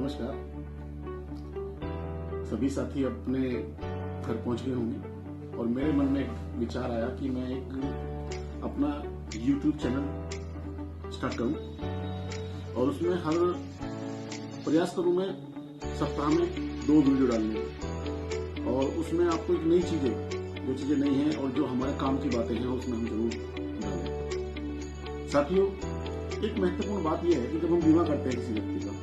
नमस्कार। सभी साथी अपने घर पहुंच गए होंगे और मेरे मन में एक विचार आया कि मैं एक अपना YouTube चैनल स्टार्ट करूं और उसमें हर प्रयास करूं मैं सप्ताह में 2 वीडियो डालने की, और उसमें आपको एक नई चीजें, जो चीजें नई हैं और जो हमारे काम की बातें हैं उसमें हम जरूर डालें। साथियों, एक महत्वपूर्ण बात यह है कि जब हम बीमा करते हैं किसी व्यक्ति का,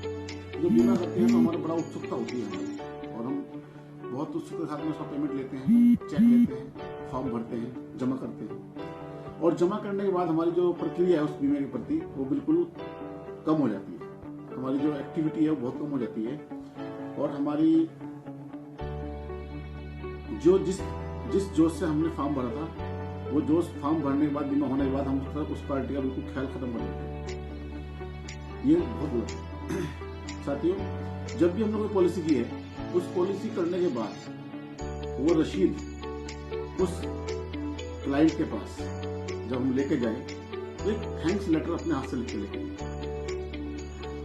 जो बीमा करते हैं तो हमारा बड़ा उत्सुकता होती है हमारी, और हम बहुत उत्सुकता के साथ में उसका पेमेंट लेते हैं, चेक लेते हैं, फॉर्म भरते हैं, जमा करते हैं, और जमा करने के बाद हमारी जो प्रक्रिया है उस बीमे के प्रति वो बिल्कुल कम हो जाती है। हमारी जो एक्टिविटी है वो बहुत कम हो जाती है, और हमारी जो जिस जोश से हमने फॉर्म भरा था, वो जोश फॉर्म भरने के बाद, बीमा होने के बाद हम उस पार्टी का बिल्कुल ख्याल खत्म कर देते हैं। ये बहुत गलत है। साथियों, जब भी हमने कोई पॉलिसी की है, उस पॉलिसी करने के बाद वो रसीद उस क्लाइंट के पास जब हम लेके जाए तो एक थैंक्स लेटर अपने हाथ से लिख के लेके,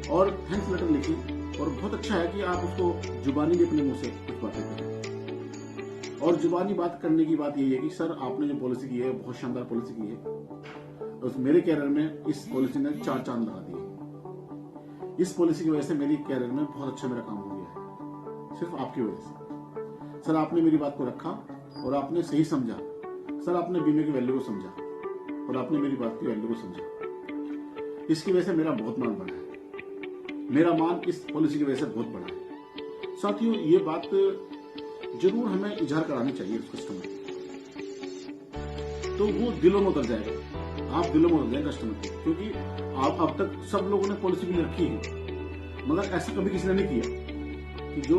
और थैंक्स लेटर लिखें। और बहुत अच्छा है कि आप उसको जुबानी भी अपने मुंह से कुछ बातें करें, और जुबानी बात करने की बात यही है कि सर आपने जो पॉलिसी की है बहुत शानदार पॉलिसी की है। तो मेरे कैरियर में इस पॉलिसी ने 4 चांद लगा दिए। इस पॉलिसी की वजह से मेरी कैरियर में बहुत अच्छा मेरा काम हो गया है, सिर्फ आपकी वजह से। सर आपने मेरी बात को रखा और आपने सही समझा। सर आपने बीमे की वैल्यू को समझा और आपने मेरी बात की वैल्यू को समझा। इसकी वजह से मेरा बहुत मान बढ़ा है। मेरा मान इस पॉलिसी की वजह से बहुत बढ़ा है। साथियों, ये बात जरूर हमें इजहार करानी चाहिए उस कस्टमर को, तो वो दिलों में उतर जाएगा। आप दिलों में उतर जाएंगे कस्टमर के, क्योंकि आप अब तक सब लोगों ने पॉलिसी भी रखी है, मगर ऐसा कभी किसी ने नहीं किया कि जो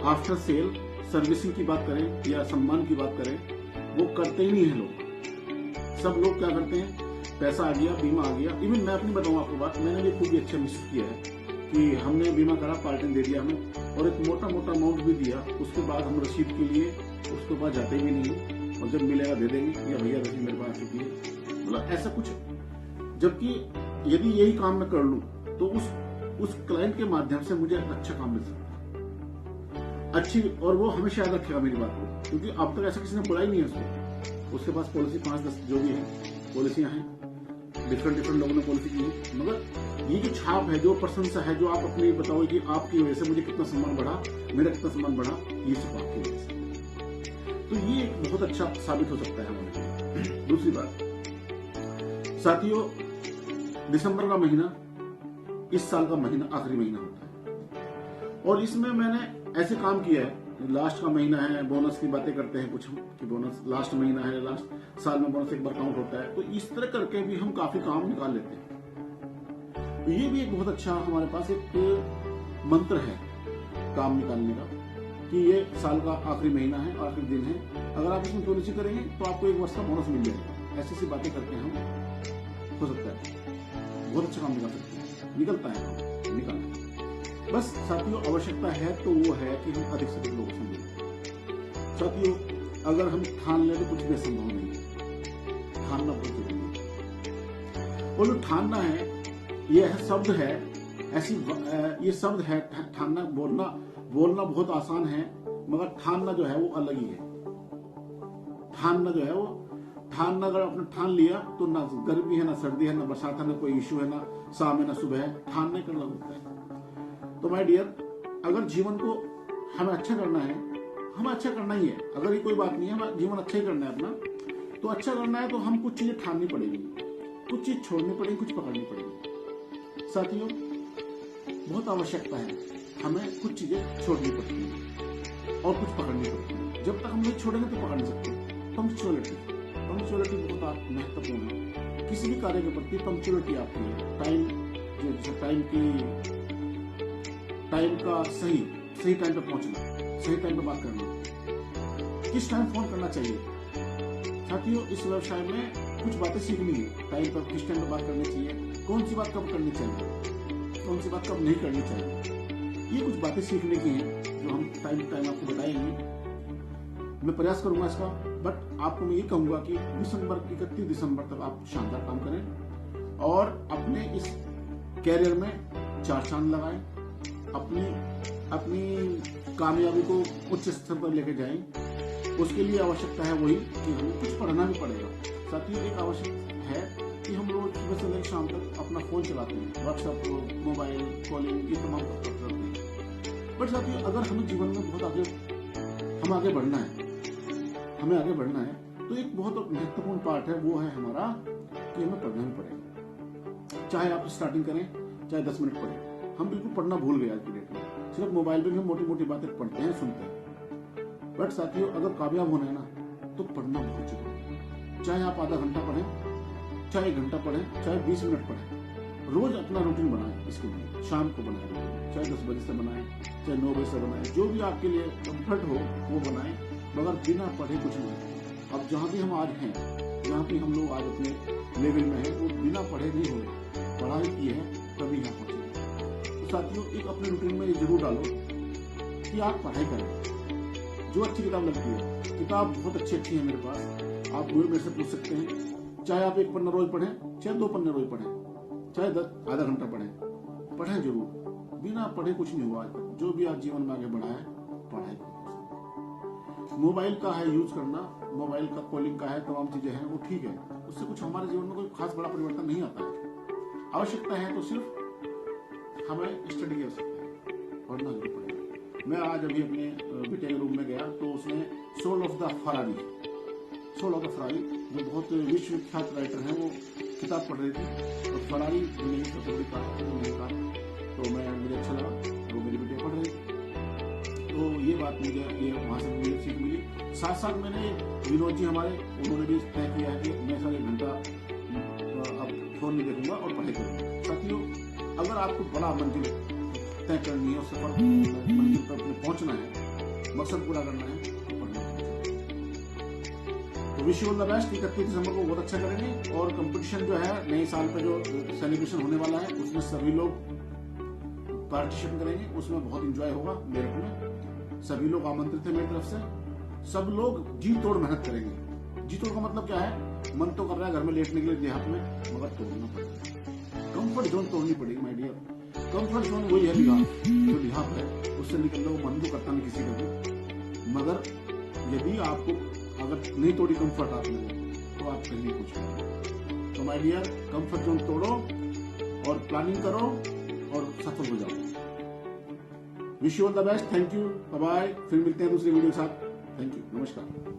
आफ्टर सेल सर्विसिंग की बात करें या सम्मान की बात करें, वो करते ही नहीं है लोग। सब लोग क्या करते हैं, पैसा आ गया, बीमा आ गया। इवन मैं अपनी बताऊं आपको बात, मैंने भी खूब अच्छा मिस किया है कि हमने बीमा करा, पार्टी दे दिया हमें, और एक मोटा मोटा अमाउंट भी दिया। उसके बाद हम रसीद के लिए उसके पास जाते भी नहीं, और जब मिलेगा दे देंगे, या भैया रसीद मेरे पास आ चुकी है, मतलब ऐसा कुछ। जबकि यदि यही काम मैं कर लूं तो उस क्लाइंट के माध्यम से मुझे अच्छा काम मिल सकता है, अच्छी, और वो हमेशा याद रखेगा मेरी बात को, क्योंकि अब तक ऐसा किसी ने बोला ही नहीं है उसको। उसके पास पॉलिसी 5-10 जो भी है पॉलिसियां हैं, डिफरेंट लोगों ने पॉलिसी की है, मगर ये जो छाप है, जो प्रशंसा है, जो आप अपनी बताओ कि आपकी वजह से मुझे कितना सम्मान बढ़ा, मेरा कितना सम्मान बढ़ा, ये सब आपकी वजह से। तो ये एक बहुत अच्छा साबित हो सकता है हमारे लिए। दूसरी बात साथियों, दिसंबर का महीना इस साल का महीना आखिरी महीना होता है, और इसमें मैंने ऐसे काम किया है, लास्ट का महीना है, बोनस की बातें करते हैं कुछ हम कि बोनस लास्ट महीना है, लास्ट साल में बोनस एक बार काउंट होता है, तो इस तरह करके भी हम काफी काम निकाल लेते हैं। तो ये भी एक बहुत अच्छा हमारे पास एक मंत्र है काम निकालने का, कि ये साल का आखिरी महीना है, आखिरी दिन है, अगर आप इसमें पॉलिसी करेंगे तो आपको 1 वर्ष का बोनस मिल जाएगा। ऐसी बातें करके हम हो सकता है बहुत अच्छा काम निकाल सकते हैं, निकलता है, निकाल। बस साथियों, आवश्यकता है तो वो है कि हम अधिक से अधिक लोगों से मिलें। साथियों, अगर हम ठान लें तो कुछ भी असंभव नहीं है। ठानना बहुत जरूरी है, और जो ठानना है, ये शब्द है ऐसी, ये शब्द है ठानना। बोलना बहुत आसान है, मगर ठानना जो है वो अलग ही है। ठानना जो है वो, ठानना अगर आपने ठान लिया तो ना गर्मी है, ना सर्दी है, ना बरसात है, ना कोई इश्यू है, ना शाम है, ना सुबह है, ठानने करना होता है। तो माय डियर, अगर जीवन को हमें अच्छा करना है, हमें अच्छा करना ही है, अगर ये कोई बात नहीं है, हमें जीवन अच्छा ही करना है अपना, तो अच्छा करना है तो हम कुछ चीजें ठाननी पड़ेगी, कुछ चीज छोड़नी पड़ेगी, कुछ पकड़नी पड़ेगी। साथियों, बहुत आवश्यकता है, हमें कुछ चीजें छोड़नी पड़ती है और कुछ पकड़नी पड़ती है। जब तक हम नहीं छोड़ेंगे तो पकड़ नहीं सकते। पंक्चुअलिटी बहुत महत्वपूर्ण है किसी भी कार्य के प्रति। पंक्चुअलिटी आपकी है, टाइम का सही टाइम पे पहुंचना, सही टाइम पे बात करना, किस टाइम फोन करना चाहिए। साथियों, इस व्यवसाय में कुछ बातें सीखनी है, टाइम पर किस टाइम पे बात करनी चाहिए, कौन सी बात कब करनी चाहिए, कौन सी बात कब नहीं करनी चाहिए, ये कुछ बातें सीखने की हैं जो हम टाइम आपको बताएंगे। मैं प्रयास करूंगा इसका, बट आपको मैं ये कहूंगा कि 31 दिसंबर तक आप शानदार काम करें और अपने इस कैरियर में 4 चांद लगाएं अपनी अपनी कामयाबी को उच्च स्तर पर लेके जाएं, उसके लिए आवश्यकता है वही कि हमें कुछ पढ़ना भी पड़ेगा। साथियों, एक आवश्यक है कि हम लोग सुबह से लेकर शाम तक अपना फोन चलाते हैं, व्हाट्सएप, मोबाइल, कॉलिंग, ये तमाम करते हैं। बट साथियों, अगर हमें जीवन में बहुत आगे बढ़ना है, हमें आगे बढ़ना है, तो एक बहुत महत्वपूर्ण पार्ट है, वो है हमारा कि हमें पढ़ना भी पड़ेगा। चाहे आप स्टार्टिंग करें, चाहे 10 मिनट पढ़ें। हम बिल्कुल पढ़ना भूल गए आज की डेट में। सिर्फ मोबाइल पे भी हम मोटी मोटी बातें पढ़ते हैं, सुनते हैं। बट साथियों, अगर कामयाब होना है ना, तो पढ़ना बहुत जरूरी है। चाहे आप आधा घंटा पढ़ें, चाहे 1 घंटा पढ़ें, चाहे 20 मिनट पढ़ें। रोज अपना रूटीन बनाएं इसके लिए। शाम को बनाएं, चाहे 10 बजे से बनाएं, चाहे 9 बजे से बनाएं, जो भी आपके लिए कंफर्ट हो वो बनाएं, मगर बिना पढ़े कुछ नहीं। अब जहाँ भी हम आज हैं, जहाँ भी हम लोग आज अपने लेवल में हैं, वो बिना पढ़े नहीं हो रहे। पढ़ाई की है तभी यहाँ पहुंचे। तो साथियों, एक अपने रूटीन में ये जरूर डालो कि आप पढ़ाई करें। जो अच्छी किताब लगती है, किताब बहुत अच्छी है मेरे पास, आप मेरे से पूछ सकते हैं। चाहे आप 1 पन्ना रोज पढ़ें, चाहे 2 पन्ने रोज पढ़ें, चाहे आधा घंटा पढ़ें जरूर। बिना पढ़े कुछ नहीं हुआ आज तक। जो भी आज जीवन में आगे बढ़ा है, पढ़ाई करो। मोबाइल का है यूज करना, मोबाइल का कॉलिंग का है, तमाम चीजें हैं, वो ठीक है। उससे कुछ हमारे जीवन में कोई खास बड़ा परिवर्तन नहीं आता है। आवश्यकता है तो सिर्फ हमें स्टडी की आवश्यकता है, पढ़ना जरूर पड़ेगा। मैं आज अभी अपने बेटे के रूम में गया, तो उसने सोल ऑफ द फरारी, जो बहुत विश्वविख्यात राइटर हैं, वो किताब पढ़ रही थी। और फरारी दुनिया की सबसे बड़ी कार, तो मुझे अच्छा लगा, वो मेरी बेटी पढ़ रही थी। तो ये बात मुझे वहां से मुझे सीख मिली। साथ साथ मैंने विनोद जी हमारे, उन्होंने भी तय किया है कि मैं सारे 1 घंटा अब फोन नहीं देखूंगा और पढ़ाई करूंगा। साथियों, अगर आपको बड़ा मंजिल तय करनी है, उससे मंजिल पर अपने पहुंचना है, मकसद पूरा करना है, तो पढ़ना है। तो wish you all the best. 31 दिसंबर को बहुत अच्छा करेंगे। और कंपटीशन जो है, नए साल पे जो सेलिब्रेशन होने वाला है, उसमें सभी लोग पार्टिसिपेट करेंगे। उसमें बहुत एंजॉय होगा। मेरठ में सभी लोग आमंत्रित है मेरी तरफ से। सब लोग जी तोड़ मेहनत करेंगे। जी तोड़ का मतलब क्या है? मन तो कर रहा है घर में लेटने के लिए देहात में, मगर तोड़ना पड़ेगा। कंफर्ट जोन तोड़नी पड़ेगी माय डियर। कंफर्ट जोन वही है जो लिहाफ है, उससे निकलने को मन तो करता नहीं किसी का भी। मगर यदि आपको अगर नहीं तोड़ी कंफर्ट आपने, तो आप कहीं कुछ नहीं। तो माय डियर, कंफर्ट जोन तोड़ो और प्लानिंग करो और सफल हो जाओ। Wish you all the best. Thank you, bye bye. फिर मिलते हैं दूसरी वीडियो के साथ। थैंक यू, नमस्कार।